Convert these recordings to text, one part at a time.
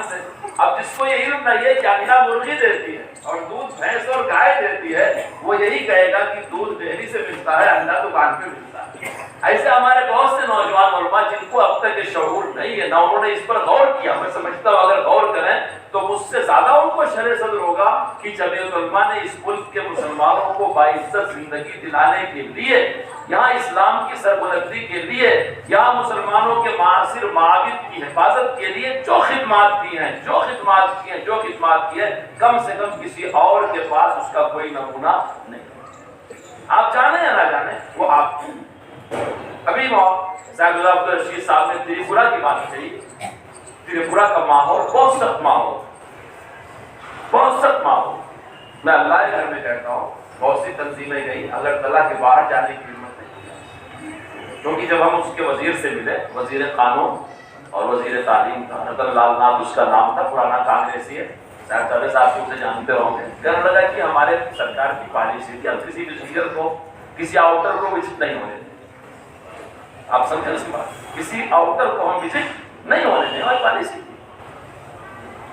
مسلمان تھے. اب جس کو یہ علم نہیں ہے کہ انڈا مرغی دیتی ہے اور دودھ بھینس اور گائے دیتی ہے، وہ یہی کہے گا کہ دودھ ڈیری سے ملتا ہے، انڈا دکان پہ ملتا ہے. ایسے ہمارے بہت سے نوجوان علماء جن کو اب تک یہ شعور نہیں ہے، نہ انہوں نے اس پر غور کیا. میں سمجھتا ہوں اگر غور کریں تو مجھ سے زیادہ ان کو شرح صدر ہوگا کہ جمعیت علماء نے اس ملک کے مسلمانوں کو باعزت زندگی دلانے کے لیے، یہاں اسلام کی سربلندی کے لیے، یہاں مسلمانوں کے معاصر معابد کی حفاظت کے لیے جو خدمات کی ہیں، جو خدمات کی ہیں، کم سے کم کسی اور کے پاس اس کا کوئی نمونہ نہیں. آپ جانے یا نہ جانے وہ آپ کی. ابھی صاحب عبدالرشید صاحب نے تریپورہ کی بات کہی. تریپورہ کا ماحول بہت سخت ماحول. میں اللہ کے گھر میں کہتا ہوں بہت سی تنظیمیں گئی، اگرتلہ کے باہر جانے کی ہمت نہیں، کیونکہ جب ہم اس کے وزیر سے ملے، وزیر قانون اور وزیر تعلیم تھا، رتن لال ناتھ اس کا نام تھا، پرانا کانگریسی ہے، صاحب سے جانتے ہوں گے. کہنے لگا کہ ہمارے سرکار کی پالیسی تھی ہم کسی وزیر کو، کسی آؤٹر کو وزٹ نہیں ہونے دیں. آپ سمجھیں اس کی بات، کسی آؤٹر کو ہم وزٹ نہیں ہونے دیں، ہماری پالیسی تھی.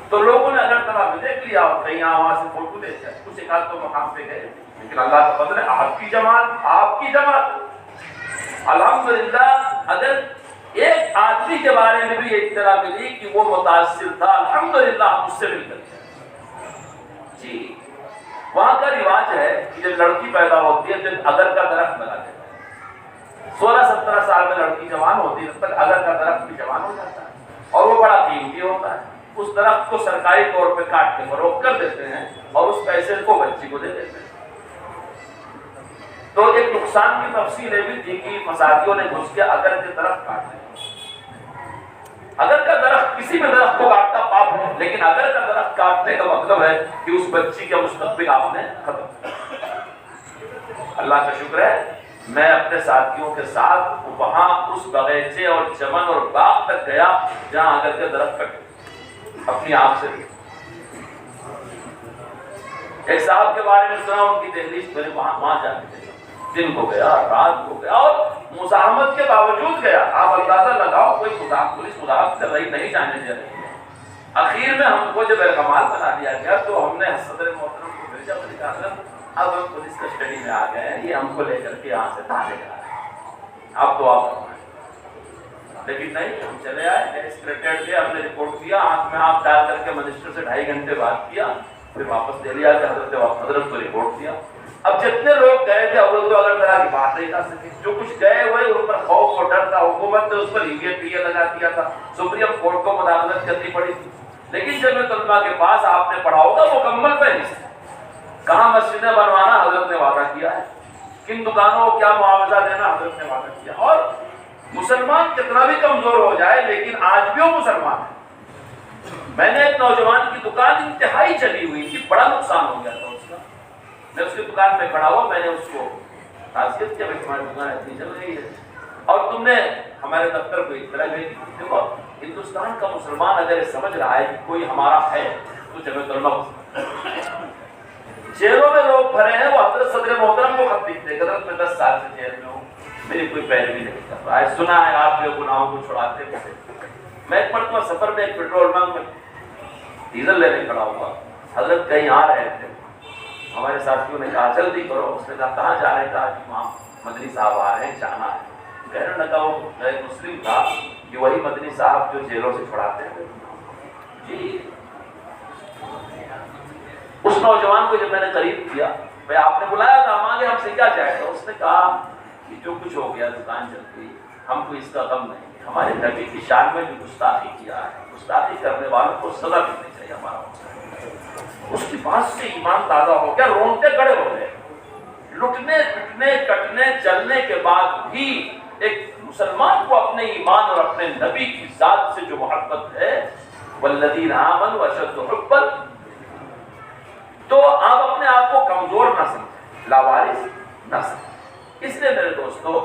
تو لوگوں نے اگرتلہ میں دیکھ لیا، کہیں وہاں سے فوٹو دیکھ لیا، کچھ ایک آدھ تو مقام پہ گئے، لیکن اللہ کا فضل ہے آپ کی جماعت الحمدللہ. اگر ایک آدمی کے بارے میں بھی اطلاع ملی کہ وہ متاثر تھا، الحمدللہ ہم اس سے مل کر جی. وہاں کا رواج ہے کہ جب لڑکی پیدا ہوتی ہے پھر اگر کا درخت لگا دیتا ہے. 16-17 سال میں لڑکی جوان ہوتی ہے، تب تک اگر کا درخت بھی جوان ہو جاتا ہے اور وہ بڑا قیمتی ہوتا ہے. اس درخت کو سرکاری طور پہ کاٹ کے فروخت کر دیتے ہیں اور اس پیسے کو بچی کو دے دیتے ہیں. تو ایک نقصان کی تفصیل یہ بھی تھی کہ فسادیوں نے گھس کے اگر کے درخت کاٹ دیا. اگر کا درخت کسی بھی درخت کو کاٹتا پاپ ہے، لیکن اگر کا درخت کاٹنے کا مطلب ہے کہ اس بچی کا مستقبل آپ نے ختم کیا. اللہ کا شکر ہے میں اپنے ساتھیوں کے ساتھ وہاں اس باغیچے اور چمن اور باغ تک گیا جہاں اگر کے درخت کٹے، اپنی آنکھ سے. ایک صاحب کے بارے میں سنا، ان کی دہلیز میں نے وہاں جا کے دیکھا، دن کو گیا رات کو گیا اور مزاحمت کے باوجود گیا. آپ اندازہ لگاؤ کوئی پولیس مزاحمت کر رہی نہیں جانے دے رہی ہے. اخیر میں ہم کو جب کمال بنا دیا گیا تو ہم نے صدر محترم کو بھیجا، میں نے کہا اب ہم پولیس کسٹڈی میں آ گئے ہیں، یہ ہم کو لے کر کے یہاں سے تانے جا رہے ہیں، آپ دعا فرمائیں. لیکن نہیں، ہم چلے آئے، سکریٹریٹ گئے، ہم نے رپورٹ دیا، آنکھ میں آنکھ ڈال کر کے منسٹر سے 2.5 گھنٹے بات کیا، پھر واپس دہلی آ کے حضرت کو رپورٹ دیا. اب جتنے لوگ گئے تھے وہ تو اگر طرح کی بات نہیں کر سکے، جو کچھ گئے ہوئے ان پر خوف اور ڈر تھا. حکومت نے اس پر EVA لگا دیا تھا، سپریم کورٹ کو مداخلت کرنی پڑی تھی. لیکن جمعیت علماء کے پاس آپ نے پڑھا ہوگا مکمل فہرست ہے، کہاں مسجدیں بنوانا حضرت نے وعدہ کیا ہے، کن دکانوں کو کیا معاوضہ دینا حضرت نے وعدہ کیا. اور مسلمان کتنا بھی کمزور ہو جائے لیکن آج بھی وہ مسلمان ہے. میں نے ایک نوجوان کی دکان انتہائی چلی ہوئی تھی، بڑا نقصان ہو گیا تھا اس کا. میں اس کی دکان پہ کھڑا ہوا، میں نے اس کو تعزیت کیا، بھائی تمہاری دکان ایسی چل رہی ہے اور تم نے ہمارے دفتر کو اطلاع بھیجی. دیکھو ہندوستان کا مسلمان اگر سمجھ رہا ہے کہ کوئی ہمارا ہے تو جمعیت علماء. جیلوں میں لوگ بھرے ہیں، وہ حضرت صدر محترم کو خط لکھتے ہیں، حضرت میں 10 سال سے جیل میں ہوں، میری کوئی پیروی نہیں کر رہا ہے، سنا ہے آپ کے گناہوں کو چھڑاتے ہیں. میں ایک مرتبہ سفر میں ایک پیٹرول بنک میں ڈیزل لینے کھڑا ہوا، حضرت کہیں آ رہے تھے، ہمارے ساتھیوں نے کہا جلدی کرو. اس نے کہا کہاں جا رہے؟ کہا کہ وہاں مدنی صاحب آ رہے ہیں، جانا ہے. کہنے لگا وہ ایک مسلم تھا کہ وہی مدنی صاحب جو جیلوں سے چھڑاتے ہیں جی. اس نوجوان کو جب میں نے قریب کیا، بھائی آپ نے بلایا تھا، ہم آگے، ہم سے کیا چاہتے ہو؟ اس نے کہا کہ جو کچھ ہو گیا دکان چل گئی، ہم کو اس کا غم نہیں. ہمارے نبی کی شان میں جو گستاخی کیا ہے، گستاخی کرنے والوں کو سزا ملنی چاہیے. ہمارا اس کی بات سے ایمان تازہ ہو گیا، رونگٹے کھڑے ہو گئے. لٹنے پٹنے کٹنے چلنے کے بعد بھی ایک مسلمان کو اپنے ایمان اور اپنے نبی کی ذات سے جو محبت ہے، والذین آمنوا اشد حبا، تو آپ اپنے آپ کو کمزور نہ سمجھیں، لاوارث نہ سمجھیں. اس لیے میرے دوستو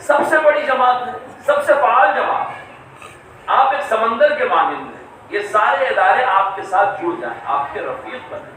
سب سے بڑی جماعت ہے، سب سے فعال جماعت ہے. آپ ایک سمندر کے مانند ہیں، یہ سارے ادارے آپ کے ساتھ جڑ جائیں، آپ کے رفیق بنیں.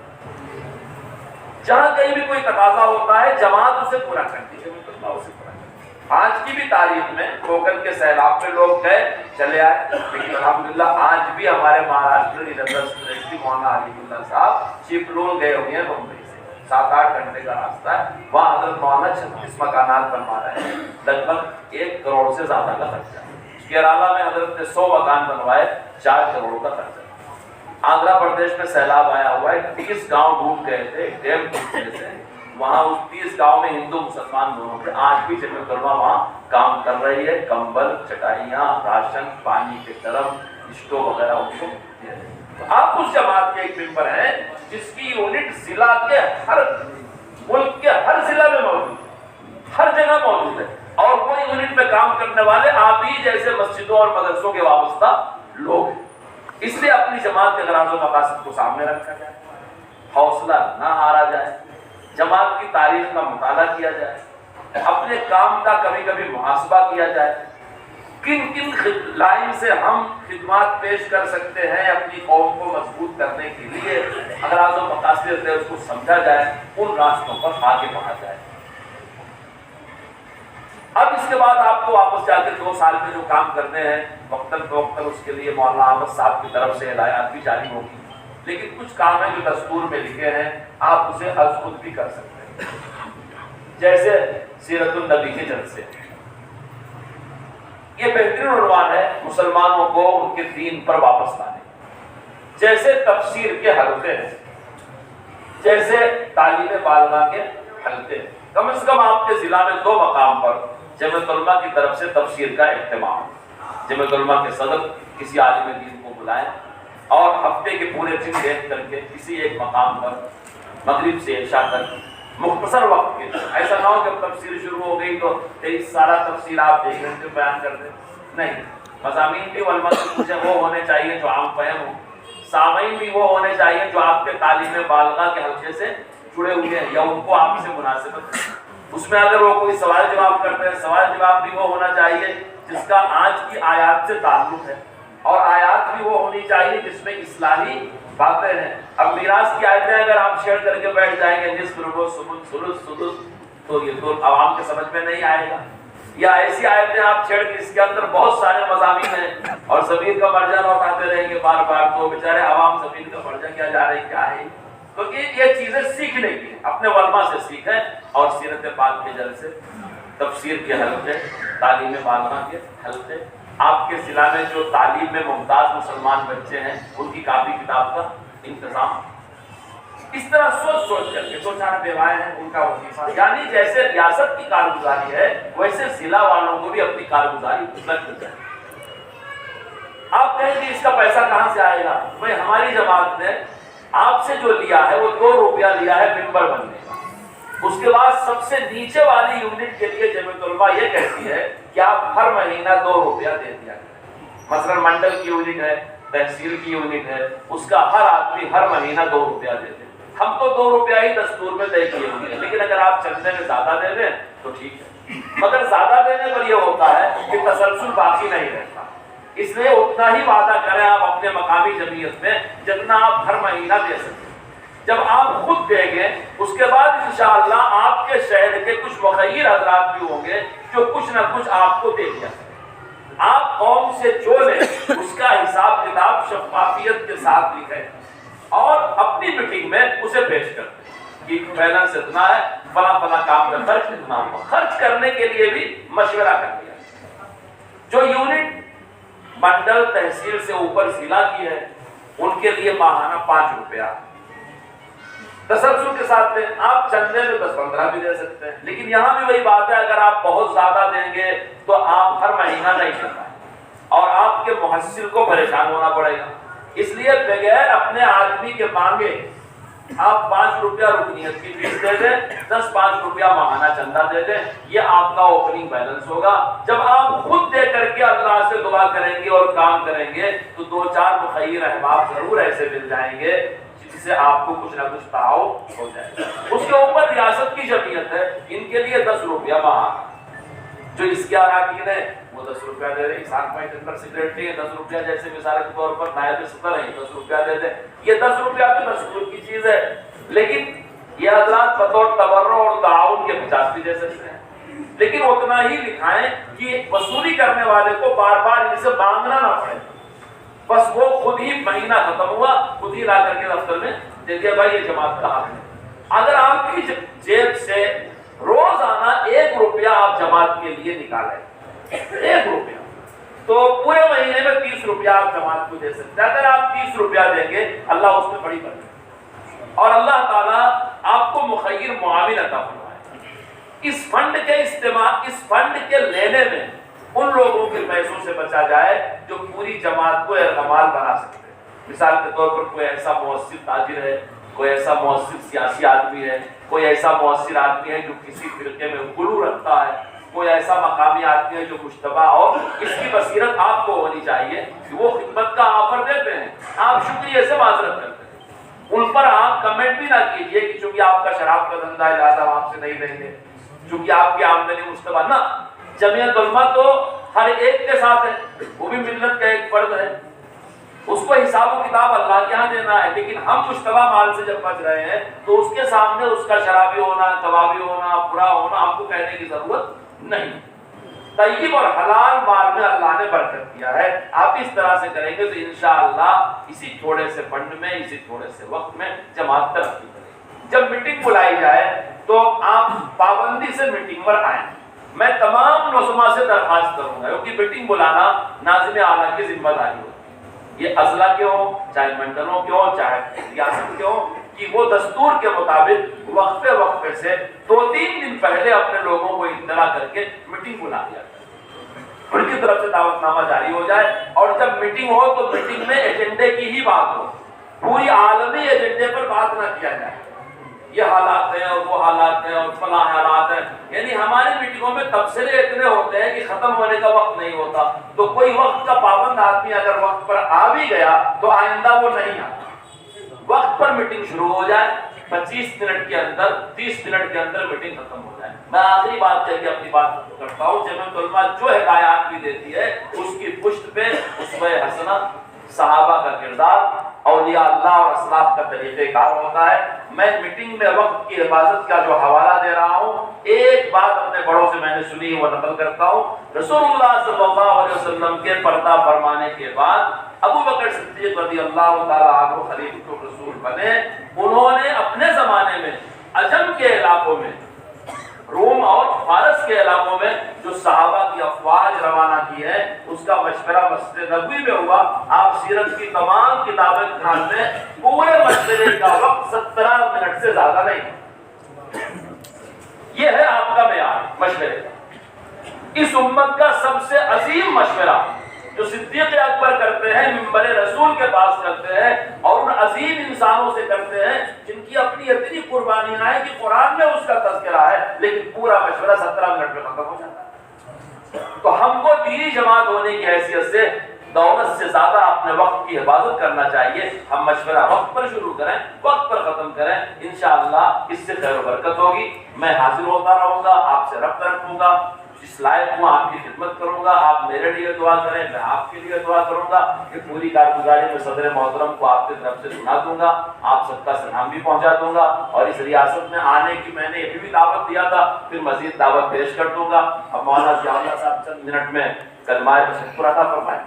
جہاں کہیں بھی کوئی تقاضا ہوتا ہے جماعت اسے پورا کرتی ہے، اسے پورا کرتی ہے. آج کی بھی تاریخ میں کوکن کے سیلاب پہ لوگ گئے چلے آئے، لیکن الحمدللہ آج بھی ہمارے مہاراشٹر یونیورسٹی مولانا علی اللہ صاحب چپلون گئے ہوئے ہیں بمبئی سے، 7-8 گھنٹے کا راستہ ہے، وہاں حضرت مولانا 36 مکانات بنوا رہے ہیں، لگ بھگ 1 کروڑ سے زیادہ کا خرچہ۔ کیرالہ میں حضرت نے 100 مکان بنوائے، 4 کروڑ کا خرچہ۔ آندھرا پردیش میں سیلاب آیا ہوا ہے، 30 گاؤں ڈوب گئے تھے، ڈیم ٹوٹنے سے، وہاں اس 30 گاؤں میں ہندو مسلمان دونوں تھے، آج بھی جمعیت علماء وہاں کام کر رہی ہے، کمبل، چٹائیاں، راشن، پانی کے ڈرم، اسٹو وغیرہ ان کو دے رہے ہیں۔ تو آپ اس جماعت کے ایک ممبر ہیں جس کی یونٹ ضلع کے ہر ملک کے ہر ضلع میں موجود ہے، ہر جگہ موجود ہے، اور وہ یونٹ پہ کام کرنے والے آپ ہی جیسے مسجدوں اور مدرسوں کے وابستہ لوگ ہیں۔ اس لیے اپنی جماعت کے غراض و مقاصد کو سامنے رکھا جائے، حوصلہ نہ ہارا جائے، جماعت کی تاریخ کا مطالعہ کیا جائے، اپنے کام کا کبھی کبھی محاسبہ کیا جائے، کن کن لائن سے ہم خدمات پیش کر سکتے ہیں اپنی قوم کو مضبوط کرنے کے لیے، غراض و مقاصد اس کو سمجھا جائے، ان راستوں پر آگے بڑھا جائے۔ اب اس کے بعد آپ کو واپس جا کے 2 سال میں جو کام کرنے ہیں وقتاً فوقتاً اس کے لیے مولانا احمد صاحب کی طرف سے ہدایات بھی جاری ہوگی، لیکن کچھ کام ہیں جو دستور میں لکھے ہیں، آپ اسے از خود بھی کر سکتے ہیں، جیسے سیرت النبی کے جلسے۔ یہ بہترین عنوان ہے مسلمانوں کو ان کے دین پر واپس لانے، جیسے تفسیر کے حلقے ہیں، جیسے تعلیم بالغاہ کے حلقے ہیں۔ کم از کم آپ کے ضلع میں 2 مقام پر جمعیت علماء کی طرف سے تفسیر کا اہتمام، جمعیت علماء کے صدر کسی عالم دین کو بلائیں اور ہفتے کے پورے دن بیٹھ کر کے کسی ایک مقام پر مغرب سے عشاء تک مختصر وقت کے، ایسا نہ ہو کہ تفسیر شروع ہو گئی تو سارا تفسیر آپ 1 گھنٹے بیان کر دیں، نہیں، مضامین بھی علماء سے پوچھیں، وہ ہونے چاہیے جو عام فہم ہو، سامعین بھی وہ ہونے چاہیے جو آپ کے تعلیم بالغاہ کے حلقے سے جڑے ہوئے ہیں یا ان کو آپ سے مناسبت ہے۔ اس میں اگر وہ کوئی سوال جواب کرتے ہیں، سوال جواب بھی وہ ہونا چاہیے جس کا آج کی آیات سے تعلق ہے، اور آیات بھی وہ ہونی چاہیے جس میں اصلاحی باتیں ہیں۔ اب میراث کی آیتیں اگر آپ شیئر کر کے بیٹھ جائیں گے نصف ربع ثمن ثلث سدس، تو یہ تو عوام کے سمجھ میں نہیں آئے گا، یا ایسی آیتیں آپ چھیڑ کے اس کے اندر بہت سارے مضامین ہیں اور زمین کا مرجع لوٹاتے رہیں گے بار بار، تو بیچارے عوام زمین کا مرجع کیا جا رہے کیا ہے۔ تو یہ چیزیں سیکھنے کی اپنے علماء سے سیکھیں، اور سیرت پاک کے جلسے، تفسیر کے حلقے، تعلیم بالغاہ کے حلقے، آپ کے ضلع میں جو تعلیم میں ممتاز مسلمان بچے ہیں ان کی کاپی کتاب کا انتظام، اس طرح سوچ کر کے 2-4 بیوائیں ہیں ان کا وظیفہ، یعنی جیسے ریاست کی کارگزاری ہے ویسے ضلع والوں کو بھی اپنی کارگزاری مطلق کریں۔ آپ کہیں گے اس کا پیسہ کہاں سے آئے گا؟ بھائی ہماری جماعت نے آپ سے جو لیا ہے وہ 2 روپیہ لیا ہے ممبر بننے کا، اس کے بعد سب سے نیچے والی یونٹ کے لیے جمعیت علماء یہ کہتی ہے کہ آپ ہر مہینہ 2 روپیہ دے دیا کریں۔ مثلا منڈل کی یونٹ ہے، تحصیل کی یونٹ ہے، اس کا ہر آدمی ہر مہینہ 2 روپیہ دے دے۔ ہم تو 2 روپیہ ہی دستور میں طے کیے ہوئے ہیں، لیکن اگر آپ چندے میں زیادہ دے دیں تو ٹھیک ہے، مگر زیادہ دینے پر یہ ہوتا ہے کہ تسلسل باقی نہیں رہتا، اس لیے اتنا ہی وعدہ کریں آپ اپنے مقامی جمعیت میں جتنا آپ ہر مہینہ دے سکتے۔ جب آپ خود دیں گے اس کے بعد انشاءاللہ آپ کے شہر کے کچھ مخیر حضرات بھی ہوں گے جو کچھ نہ کچھ آپ کو دے دیا کریں۔ آپ قوم سے جو لیں اس کا حساب کتاب شفافیت کے ساتھ لکھیں اور اپنی میٹنگ میں اسے پیش کریں کہ بیلنس اتنا ہے، فلاں فلاں کام کا خرچ اتنا ہوا۔ خرچ کرنے کے لیے بھی مشورہ کر دیا۔ جو یونٹ منڈل تحصیل سے اوپر ضلع کی ہے ان کے لیے ماہانہ 5 روپیہ تسلسل کے ساتھ دیں۔ آپ چندے میں 10-15 بھی دے سکتے ہیں، لیکن یہاں بھی وہی بات ہے، اگر آپ بہت زیادہ دیں گے تو آپ ہر مہینہ نہیں چل پائیں اور آپ کے محصل کو پریشان ہونا پڑے گا۔ اس لیے بغیر اپنے آدمی کے مانگے آپ 5 روپیہ رکنیت کی فیس دے دیں، 10-5 روپیہ ماہانہ چندہ دے دیں، یہ آپ کا اوپننگ بیلنس ہوگا۔ جب آپ خود دے کر کے اللہ سے دعا کریں گے اور کام کریں گے تو 2-4 مخیر احباب ضرور ایسے مل جائیں گے جس سے آپ کو کچھ نہ کچھ تعاون ہو جائے گا۔ اس کے اوپر ریاست کی جمعیت ہے، ان کے لیے 10 روپیہ ماہانہ، جو اس کے اراکین ہیں وہ 10 روپیہ دے رہے ہیں، کسان پوائنٹ اندر سیکرٹری ہے 10 روپیہ، جیسے مثال کے طور پر نائب صدر ہیں 10 روپیہ دے دیں۔ یہ 10 روپیہ تو دستور کی چیز ہے، لیکن یہ حضرات بطور تبرع اور تعاون کے 50 بھی دے سکتے ہیں۔ لیکن اتنا ہی لکھائیں کہ وصولی کرنے والے کو بار بار ان سے مانگنا نہ پڑے، بس وہ خود ہی مہینہ ختم ہوا خود ہی لا کر کے دفتر میں دے دیا، بھائی یہ جماعت کا حق ہے۔ اگر آپ کی جیب سے روزانہ 1 روپیہ آپ جماعت کے لیے نکالیں، 1 روپیہ، تو پورے مہینے میں 30 روپیہ آپ جماعت کو دے سکتے ہیں۔ اگر آپ 30 روپیہ دیں گے اللہ اس میں بڑی برکت، اور اللہ تعالیٰ آپ کو مخیر معاون عطا فرمائے۔ اس فنڈ کے استعمال، اس فنڈ کے لینے میں ان لوگوں کے پیسوں سے بچا جائے جو پوری جماعت کو ارغمال بنا سکتے ہیں۔ مثال کے طور پر کوئی ایسا مؤثر تاجر ہے، کوئی ایسا مؤثر سیاسی آدمی ہے، کوئی ایسا مؤثر آدمی ہے جو کسی فرقے میں غلو رکھتا ہے، کوئی ایسا مقامی آدمی ہے جو مشتبہ، اور اس کی بصیرت آپ کو ہونی چاہیے کہ وہ خدمت کا آفر دیتے ہیں، آپ شکریہ سے معذرت کرتے ہیں، ان پر آپ کمنٹ بھی نہ کیجئے کہ چونکہ آپ کا شراب کا دھندا ہے لہٰذا ہم آپ سے نہیں لیں گے، چونکہ آپ کی آمدنی مشتبہ نہ۔ جمعیت علماء تو ہر ایک کے ساتھ ہے، وہ بھی ملت کا ایک فرد ہے، اس کو حساب و کتاب اللہ کے ہاں دینا ہے، لیکن ہم مشتبہ مال سے جب بچ رہے ہیں تو اس کے سامنے اس کا شرابی ہونا، کبابی ہونا، برا ہونا ہم کو کہنے کی ضرورت نہیں۔ طیب اور حلال مال میں اللہ نے برکت دیا ہے، آپ اس طرح سے کریں گے تو انشاءاللہ اسی تھوڑے سے فنڈ میں، اسی تھوڑے سے وقت میں جماعت ترقی کرے گی۔ جب میٹنگ بلائی جائے تو آپ پابندی سے میٹنگ پر آئیں۔ میں تمام نظماء سے درخواست کروں گا کیونکہ میٹنگ بلانا ناظم اعلیٰ کی ذمہ داری ہوتی ہے، یہ اضلاع کے ہوں، چاہے منڈلوں کے ہوں، چاہے ریاست کے ہوں، کہ وہ دستور کے مطابق وقفے وقفے سے 2-3 دن پہلے اپنے لوگوں کو اطلاع کر کے میٹنگ بلا دیا جائے، ان کی طرف سے دعوت نامہ جاری ہو جائے، اور جب میٹنگ ہو تو میٹنگ میں ایجنڈے کی ہی بات ہو، پوری عالمی ایجنڈے پر بات نہ کیا جائے، یہ حالات ہیں اور وہ حالات ہیں اور فلاں حالات ہیں، یعنی ہماری میٹنگوں میں تبصرے اتنے ہوتے ہیں کہ ختم ہونے کا وقت نہیں ہوتا، تو کوئی وقت کا پابند آدمی اگر وقت پر آ بھی گیا تو آئندہ وہ نہیں آتا۔ وقت پر میٹنگ شروع ہو جائے، 25 منٹ کے اندر، 30 منٹ کے اندر میٹنگ ختم ہو جائے۔ میں آخری بات کہہ کے اپنی بات کرتا ہوں، جمعیت علماء جو ہدایات بھی دیتی ہے اس کی پشت پہ اسوہ حسنہ، صحابہ کا کردار، اولیاء اللہ اور اسلاف کا طریقہ کار ہوتا ہے۔ میں میٹنگ میں وقت کی حفاظت کا جو حوالہ دے رہا ہوں، ایک بات اپنے بڑوں سے میں نے سنی وہ نقل کرتا ہوں۔ رسول اللہ صلی اللہ علیہ وسلم کے پردہ فرمانے کے بعد ابو بکر صدیق رضی اللہ تعالیٰ عنہ خلیفۃ الرسول بنے، انہوں نے اپنے زمانے میں عجم کے علاقوں میں، روم اور فارس کے علاقوں میں جو صحابہ کی افواج روانہ کی ہے اس کا مشورہ مسجد نبوی میں ہوا۔ آپ سیرت کی تمام کتابیں دھیان میں، پورے مشورے کا وقت 17 منٹ سے زیادہ نہیں، یہ ہے آپ کا معیار مشورے کا۔ اس امت کا سب سے عظیم مشورہ جو صدیق اکبر کرتے ہیں، منبر رسول کے پاس کرتے ہیں اور ان عظیم انسانوں سے کرتے ہیں جن کی اپنی اتنی قربانیاں ہیں کہ قرآن میں اس کا تذکرہ ہے، لیکن پورا مشورہ 17 منٹ میں ختم ہو جاتا ہے۔ تو ہم کو دینی جماعت ہونے کی حیثیت سے دولت سے زیادہ اپنے وقت کی حفاظت کرنا چاہیے۔ ہم مشورہ وقت پر شروع کریں، وقت پر ختم کریں، انشاءاللہ اس سے خیر و برکت ہوگی۔ میں حاضر ہوتا رہوں گا، آپ سے ربط رکھوں گا، جس لائق ہوں آپ کی خدمت کروں گا، آپ میرے لیے دعا کریں، میں آپ کے لیے دعا کروں گا کہ پوری کارگزاری میں صدر محترم کو آپ کی طرف سے سنا دوں گا، آپ سب کا سلام بھی پہنچا دوں گا، اور اس ریاست میں آنے کی میں نے ابھی بھی دعوت دیا تھا، پھر مزید دعوت پیش کر دوں گا۔ اب مولانا ضیاء اللہ صاحب چند منٹ میں کلمہ تشکر عطا فرمائیں۔